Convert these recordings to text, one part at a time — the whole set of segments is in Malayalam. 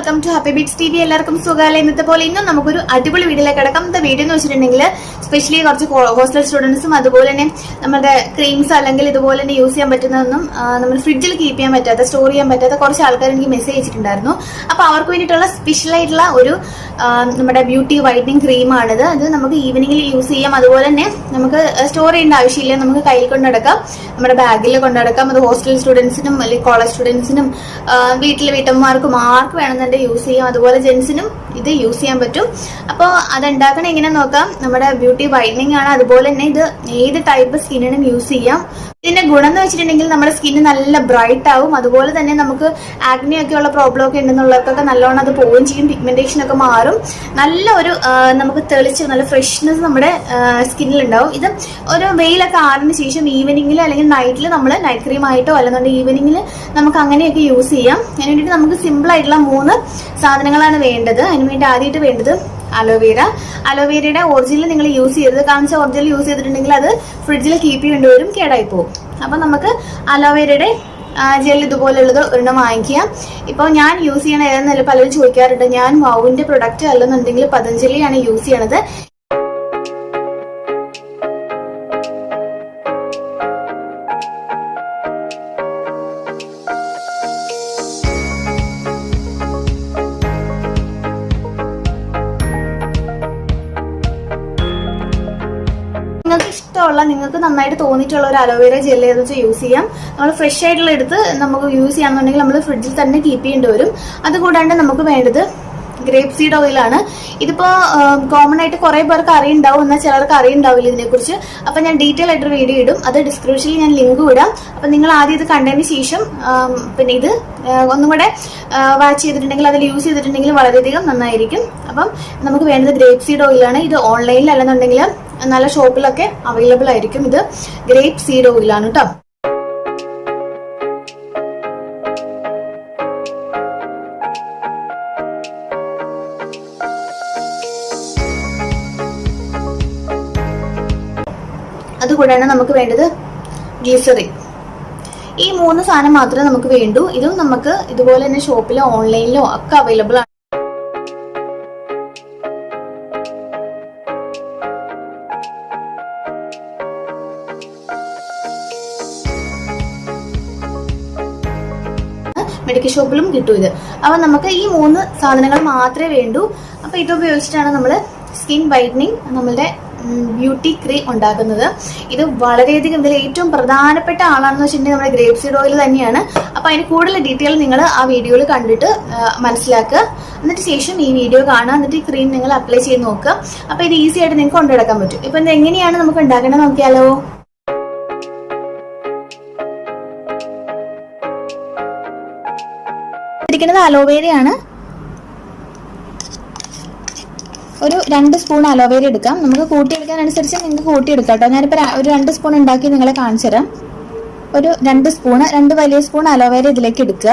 Welcome to Happy Beats TV. എല്ലാവർക്കും സുഖമല്ലേ? ഇന്നത്തെ പോലെ ഇന്നും നമുക്കൊരു അടിപൊളി വീഡിയോയിലേക്ക് കിടക്കാം. ഇന്നത്തെ വീഡിയോ എന്ന് വെച്ചിട്ടുണ്ടെങ്കിൽ സ്പെഷ്യലി കുറച്ച് ഹോസ്റ്റൽ സ്റ്റുഡൻസും അതുപോലെ തന്നെ നമ്മുടെ ക്രീംസ് അല്ലെങ്കിൽ ഇതുപോലെ തന്നെ യൂസ് ചെയ്യാൻ പറ്റുന്നതൊന്നും നമ്മൾ ഫ്രിഡ്ജിൽ കീപ്പ് ചെയ്യാൻ പറ്റാത്ത, സ്റ്റോർ ചെയ്യാൻ പറ്റാത്ത കുറച്ച് ആൾക്കാർ എനിക്ക് മെസ്സേജ് അയച്ചിട്ടുണ്ടായിരുന്നു. അപ്പൊ അവർക്ക് വേണ്ടിയിട്ടുള്ള സ്പെഷ്യൽ ആയിട്ടുള്ള ഒരു നമ്മുടെ ബ്യൂട്ടി വൈറ്റനിങ് ക്രീമാണിത്. അത് നമുക്ക് ഈവനിങ്ങിൽ യൂസ് ചെയ്യാം. അതുപോലെ തന്നെ നമുക്ക് സ്റ്റോർ ചെയ്യേണ്ട ആവശ്യമില്ല, നമുക്ക് കയ്യിൽ കൊണ്ടുനടക്കാം, നമ്മുടെ ബാഗിൽ കൊണ്ടുനടക്കാം. അത് ഹോസ്റ്റൽ സ്റ്റുഡൻസിനും അല്ലെങ്കിൽ കോളേജ് സ്റ്റുഡൻസിനും വീട്ടിലെ വീട്ടമ്മമാർക്കും ആർക്ക് വേണമെന്നുണ്ടെങ്കിൽ യൂസ് ചെയ്യാം. അതുപോലെ ജെൻസിനും ഇത് യൂസ് ചെയ്യാൻ പറ്റും. അപ്പോൾ അതുണ്ടാക്കണ എങ്ങനെ നോക്കാം. നമ്മുടെ ബ്യൂട്ടി വൈറ്റനിങ് ആണ്. അതുപോലെ തന്നെ ഇത് ഏത് ടൈപ്പ് സ്കിന്നിനും യൂസ് ചെയ്യാം. ഇതിന്റെ ഗുണം എന്ന് വെച്ചിട്ടുണ്ടെങ്കിൽ നമ്മുടെ സ്കിന്ന് നല്ല ബ്രൈറ്റ് ആവും. അതുപോലെ തന്നെ നമുക്ക് ആഗ്നി ഒക്കെ ഉള്ള പ്രോബ്ലം ഒക്കെ ഉണ്ടെന്നുള്ളവർക്കൊക്കെ നല്ലോണം അത് പോവുകയും ചെയ്യും. പിഗ്മെന്റേഷൻ ഒക്കെ മാറും. നല്ല ഒരു നമുക്ക് തെളിച്ച് നല്ല ഫ്രഷ്നെസ് നമ്മുടെ സ്കിന്നിൽ ഉണ്ടാവും. ഇത് ഒരു വെയിലൊക്കെ ആറിന് ശേഷം ഈവനിങ്ങിൽ അല്ലെങ്കിൽ നൈറ്റിൽ നമ്മൾ നൈറ്റ് ക്രീം ആയിട്ടോ അല്ലെന്നുണ്ടെങ്കിൽ ഈവനിങ്ങിൽ നമുക്ക് അങ്ങനെയൊക്കെ യൂസ് ചെയ്യാം. അതിന് വേണ്ടിയിട്ട് നമുക്ക് സിമ്പിൾ ആയിട്ടുള്ള 3 സാധനങ്ങളാണ് വേണ്ടത്. അതിന് വേണ്ടി ആദ്യമായിട്ട് വേണ്ടത് അലോവേര. അലോവേരയുടെ ഒറിജിനൽ നിങ്ങൾ യൂസ് ചെയ്യരുത്. കാരണം വെച്ചാൽ ഒറിജിനൽ യൂസ് ചെയ്തിട്ടുണ്ടെങ്കിൽ അത് ഫ്രിഡ്ജിൽ കീപ്പ് ചെയ്യേണ്ടി വരും, കേടായി പോകും. അപ്പൊ നമുക്ക് അലോവേരയുടെ ജെൽ ഇതുപോലുള്ളത് ഒരെണ്ണം വാങ്ങിക്കുക. ഇപ്പോൾ ഞാൻ യൂസ് ചെയ്യണ ഏതെന്നല്ല പലരും ചോദിക്കാറുണ്ട്. ഞാൻ വൗവിന്റെ പ്രൊഡക്റ്റ് അല്ലെന്നുണ്ടെങ്കിൽ പതഞ്ജലിയാണ് യൂസ് ചെയ്യണത്. നിങ്ങൾക്ക് ഇഷ്ടമുള്ള, നിങ്ങൾക്ക് നന്നായിട്ട് തോന്നിയിട്ടുള്ള ഒരു അലോവേര ജെൽ ഏതെന്ന് വെച്ചാൽ യൂസ് ചെയ്യാം. നമ്മൾ ഫ്രഷ് ആയിട്ടുള്ള എടുത്ത് നമുക്ക് യൂസ് ചെയ്യാന്നുണ്ടെങ്കിൽ നമ്മൾ ഫ്രിഡ്ജിൽ തന്നെ കീപ്പ് ചെയ്യേണ്ടി വരും. അതുകൂടാണ്ട് നമുക്ക് വേണ്ടത് ഗ്രേപ്പ് സീഡ് ഓയിലാണ്. ഇതിപ്പോ കോമൺ ആയിട്ട് കുറെ പേർക്ക് അറിയുണ്ടാവും, എന്നാൽ ചിലർക്ക് അറിയുണ്ടാവില്ല ഇതിനെക്കുറിച്ച്. അപ്പൊ ഞാൻ ഡീറ്റെയിൽ ആയിട്ടൊരു വീഡിയോ ഇടും, അത് ഡിസ്ക്രിപ്ഷനിൽ ഞാൻ ലിങ്ക് ഇടാം. അപ്പൊ നിങ്ങൾ ആദ്യം ഇത് കണ്ടതിന് ശേഷം പിന്നെ ഇത് ഒന്നും കൂടെ വാച്ച് ചെയ്തിട്ടുണ്ടെങ്കിൽ, അതിൽ യൂസ് ചെയ്തിട്ടുണ്ടെങ്കിൽ വളരെയധികം നന്നായിരിക്കും. അപ്പം നമുക്ക് വേണ്ടത് ഗ്രേപ്പ് സീഡ് ഓയിലാണ്. ഇത് ഓൺലൈനിൽ അല്ലെന്നുണ്ടെങ്കിൽ നല്ല ഷോപ്പിലൊക്കെ അവൈലബിൾ ആയിരിക്കും. ഇത് ഗ്രേപ്പ് സീഡ് ഓയിലാണ് കേട്ടോ. അതുകൂടാണ് നമുക്ക് വേണ്ടത് ഗ്ലിസറിൻ. ഈ 3 സാധനം മാത്രമേ നമുക്ക് വേണ്ടൂ. ഇതും നമുക്ക് ഇതുപോലെ തന്നെ ഷോപ്പിലോ ഓൺലൈനിലോ ഒക്കെ അവൈലബിൾ ആണ്. മെഡിക്കൽ ഷോപ്പിലും കിട്ടും ഇത്. അപ്പൊ നമുക്ക് ഈ 3 സാധനങ്ങൾ മാത്രമേ വേണ്ടൂ. അപ്പൊ ഇത് ഉപയോഗിച്ചിട്ടാണ് നമ്മൾ സ്കിൻ വൈറ്റനിങ്, നമ്മളുടെ ബ്യൂട്ടി ക്രീം ഉണ്ടാക്കുന്നത്. ഇത് വളരെയധികം ഇതിൽ ഏറ്റവും പ്രധാനപ്പെട്ട ആളാണെന്ന് വെച്ചിട്ടുണ്ടെങ്കിൽ നമ്മുടെ ഗ്രേപ്പ് സീഡ് ഓയിൽ തന്നെയാണ്. അപ്പൊ അതിന് കൂടുതൽ ഡീറ്റെയിൽ നിങ്ങൾ ആ വീഡിയോയിൽ കണ്ടിട്ട് മനസ്സിലാക്കുക. എന്നിട്ട് ശേഷം ഈ വീഡിയോ കാണുക. എന്നിട്ട് ഈ ക്രീം നിങ്ങൾ അപ്ലൈ ചെയ്ത് നോക്കുക. അപ്പൊ ഇത് ഈസി ആയിട്ട് നിങ്ങൾക്ക് കൊണ്ടുനടക്കാൻ പറ്റും. ഇപ്പൊ ഇത് എങ്ങനെയാണ് നമുക്ക് ഉണ്ടാക്കേണ്ടത് നോക്കിയാലോ. ഇരിക്കുന്നത് അലോവേരയാണ്. ഒരു 2 സ്പൂൺ അലോവേര എടുക്കാം. നമുക്ക് കൂട്ടിയെടുക്കാൻ അനുസരിച്ച് നിങ്ങൾക്ക് കൂട്ടിയെടുക്കാം കേട്ടോ. ഞാനിപ്പോൾ ഒരു 2 സ്പൂൺ ഉണ്ടാക്കി നിങ്ങളെ കാണിച്ചു തരാം. ഒരു 2 വലിയ സ്പൂൺ അലോവേര ഇതിലേക്ക് എടുക്കുക.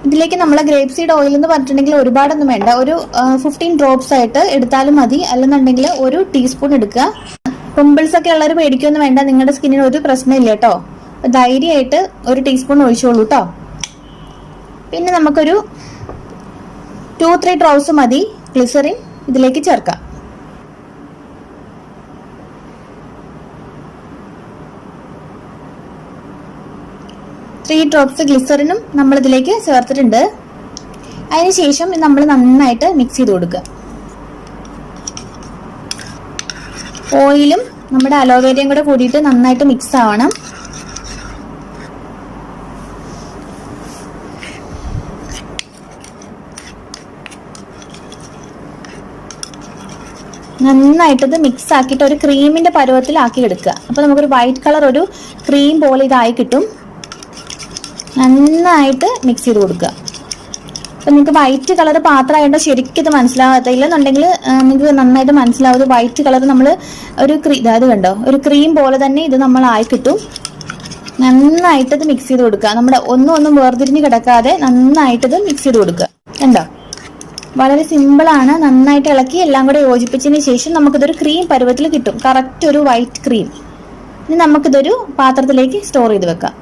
ഇതിലേക്ക് നമ്മൾ ഗ്രേപ്പ് സീഡ് ഓയിൽ എന്ന് പറഞ്ഞിട്ടുണ്ടെങ്കിൽ ഒരുപാടൊന്നും വേണ്ട. ഒരു 15 ഡ്രോപ്സ് ആയിട്ട് എടുത്താലും മതി. അല്ലെന്നുണ്ടെങ്കിൽ 1 ടീസ്പൂൺ എടുക്കുക. പിമ്പിൾസ് ഒക്കെ ഉള്ളവർ പേടിക്കൊന്നും വേണ്ട. നിങ്ങളുടെ സ്കിന്നിന് ഒരു പ്രശ്നമില്ല കേട്ടോ. ധൈര്യമായിട്ട് 1 ടീസ്പൂൺ ഒഴിച്ചോളൂ കേട്ടോ. പിന്നെ നമുക്കൊരു 2-3 ഡ്രോപ്സ് മതി ഗ്ലിസറിൻ ഇതിലേക്ക് ചേർക്കാം. ത്രീ ഡ്രോപ്സ് ഗ്ലിസറിനും നമ്മൾ ഇതിലേക്ക് ചേർത്തിട്ടുണ്ട്. അതിനുശേഷം നമ്മൾ നന്നായിട്ട് മിക്സ് ചെയ്ത് കൊടുക്കുക. ഓയിലും നമ്മുടെ അലോവേരയും കൂടെ കൂടിയിട്ട് നന്നായിട്ട് മിക്സ് ആവണം. നന്നായിട്ടത് മിക്സ് ആക്കിയിട്ട് ഒരു ക്രീമിന്റെ പരുവത്തിലാക്കി എടുക്കുക. അപ്പൊ നമുക്കൊരു വൈറ്റ് കളർ, ഒരു ക്രീം പോലെ ഇതായി കിട്ടും. നന്നായിട്ട് മിക്സ് ചെയ്ത് കൊടുക്കുക. അപ്പൊ നിങ്ങൾക്ക് വൈറ്റ് കളർ പാത്രമായിട്ടോ ശരിക്കും ഇത് മനസ്സിലാകത്തില്ല എന്നുണ്ടെങ്കിൽ നിങ്ങൾക്ക് നന്നായിട്ട് മനസ്സിലാവും. വൈറ്റ് കളർ നമ്മൾ ഒരു അത് കണ്ടോ, ഒരു ക്രീം പോലെ തന്നെ ഇത് നമ്മൾ ആയി കിട്ടും. നന്നായിട്ടത് മിക്സ് ചെയ്ത് കൊടുക്കുക. നമ്മുടെ ഒന്നും വേർതിരിഞ്ഞ് കിടക്കാതെ നന്നായിട്ടത് മിക്സ് ചെയ്ത് കൊടുക്കുക. കണ്ടോ, വളരെ സിമ്പിളാണ്. നന്നായിട്ട് ഇളക്കി എല്ലാം കൂടെ യോജിപ്പിച്ചതിന് ശേഷം നമുക്കിതൊരു ക്രീം പരുവത്തിൽ കിട്ടും. കറക്റ്റ് ഒരു വൈറ്റ് ക്രീം. ഇനി നമുക്കിതൊരു പാത്രത്തിലേക്ക് സ്റ്റോർ ചെയ്ത് വെക്കാം.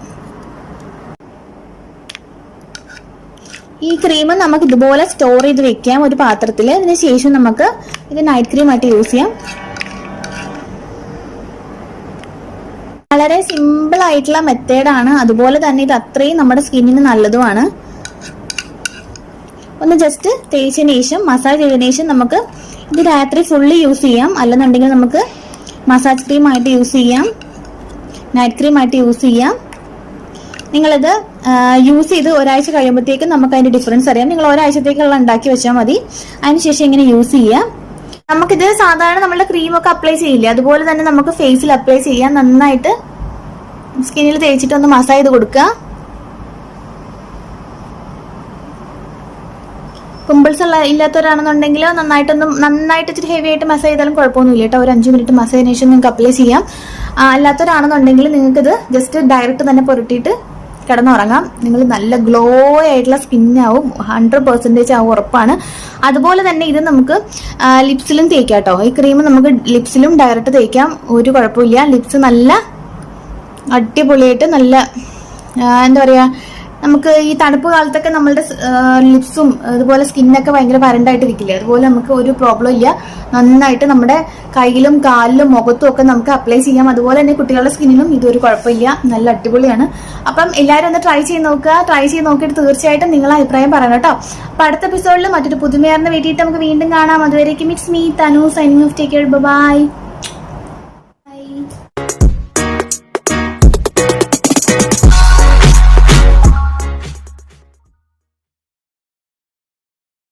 ഈ ക്രീം നമുക്ക് ഇതുപോലെ സ്റ്റോർ ചെയ്ത് വെക്കാം ഒരു പാത്രത്തിൽ. അതിന് ശേഷം നമുക്ക് ഇത് നൈറ്റ് ക്രീം ആയിട്ട് യൂസ് ചെയ്യാം. വളരെ സിമ്പിൾ ആയിട്ടുള്ള മെത്തേഡാണ്. അതുപോലെ തന്നെ ഇത് അത്രയും നമ്മുടെ സ്കിന്നിന് നല്ലതുമാണ്. ഒന്ന് ജസ്റ്റ് തേച്ചതിന് ശേഷം മസാജ് ചെയ്തതിനു ശേഷം നമുക്ക് ഇത് രാത്രി ഫുള്ളി യൂസ് ചെയ്യാം. അല്ലെന്നുണ്ടെങ്കിൽ നമുക്ക് മസാജ് ക്രീം ആയിട്ട് യൂസ് ചെയ്യാം, നൈറ്റ് ക്രീം ആയിട്ട് യൂസ് ചെയ്യാം. നിങ്ങളിത് യൂസ് ചെയ്ത് ഒരാഴ്ച കഴിയുമ്പോഴത്തേക്കും നമുക്ക് അതിന്റെ ഡിഫറൻസ് അറിയാം. നിങ്ങൾ ഒരാഴ്ചത്തേക്കുള്ള ഉണ്ടാക്കി വെച്ചാൽ മതി. അതിനുശേഷം ഇങ്ങനെ യൂസ് ചെയ്യാം. നമുക്കിത് സാധാരണ നമ്മളുടെ ക്രീമൊക്കെ അപ്ലൈ ചെയ്യില്ലേ, അതുപോലെ തന്നെ നമുക്ക് ഫേസിൽ അപ്ലൈ ചെയ്യാം. നന്നായിട്ട് സ്കിന്നിൽ തേച്ചിട്ട് ഒന്ന് മസാജ് ചെയ്ത് കൊടുക്കുക. പിമ്പിൾസ് ഇല്ലാത്തവരാണെന്നുണ്ടെങ്കിൽ നന്നായിട്ട് ഇച്ചിരി ഹെവി ആയിട്ട് മസാജ് ചെയ്താലും കുഴപ്പമൊന്നുമില്ല കേട്ടോ. ഒരു 5 മിനിറ്റ് മസാജിന് ശേഷം നിങ്ങൾക്ക് അപ്ലൈ ചെയ്യാം. അല്ലാത്തവരാണെന്നുണ്ടെങ്കിൽ നിങ്ങൾക്കിത് ജസ്റ്റ് ഡയറക്റ്റ് തന്നെ പുരട്ടിയിട്ട് കിടന്നുറങ്ങാം. നിങ്ങൾ നല്ല ഗ്ലോ ആയിട്ടുള്ള സ്കിന്നാവും, 100% ആവും, ഉറപ്പാണ്. അതുപോലെ തന്നെ ഇത് നമുക്ക് ലിപ്സിലും തേക്കാം കേട്ടോ. ഈ ക്രീം നമുക്ക് ലിപ്സിലും ഡയറക്റ്റ് തേക്കാം, ഒരു കുഴപ്പമില്ല. ലിപ്സ് നല്ല അടിപൊളിയായിട്ട് നല്ല എന്താ പറയുക, നമുക്ക് ഈ തണുപ്പ് കാലത്തൊക്കെ നമ്മളുടെ ലിപ്സും അതുപോലെ സ്കിന്നൊക്കെ ഭയങ്കര വരണ്ടായിട്ട് ഇരിക്കില്ലേ, അതുപോലെ നമുക്ക് ഒരു പ്രോബ്ലം ഇല്ല. നന്നായിട്ട് നമ്മുടെ കയ്യിലും കാലിലും മുഖത്തും ഒക്കെ നമുക്ക് അപ്ലൈ ചെയ്യാം. അതുപോലെ തന്നെ കുട്ടികളുടെ സ്കിന്നിനും ഇതൊരു കുഴപ്പമില്ല, നല്ല അടിപൊളിയാണ്. അപ്പം എല്ലാവരും ഒന്ന് ട്രൈ ചെയ്ത് നോക്കുക. ട്രൈ ചെയ്ത് നോക്കിയിട്ട് തീർച്ചയായിട്ടും നിങ്ങളെ അഭിപ്രായം പറയണം കേട്ടോ. അപ്പൊ അടുത്ത എപ്പിസോഡിൽ മറ്റൊരു പുതുമയാർന്ന വീട്ടിയിട്ട് നമുക്ക് വീണ്ടും കാണാം. അതുവരേക്കും it's me Tanu signing off. Take care, by.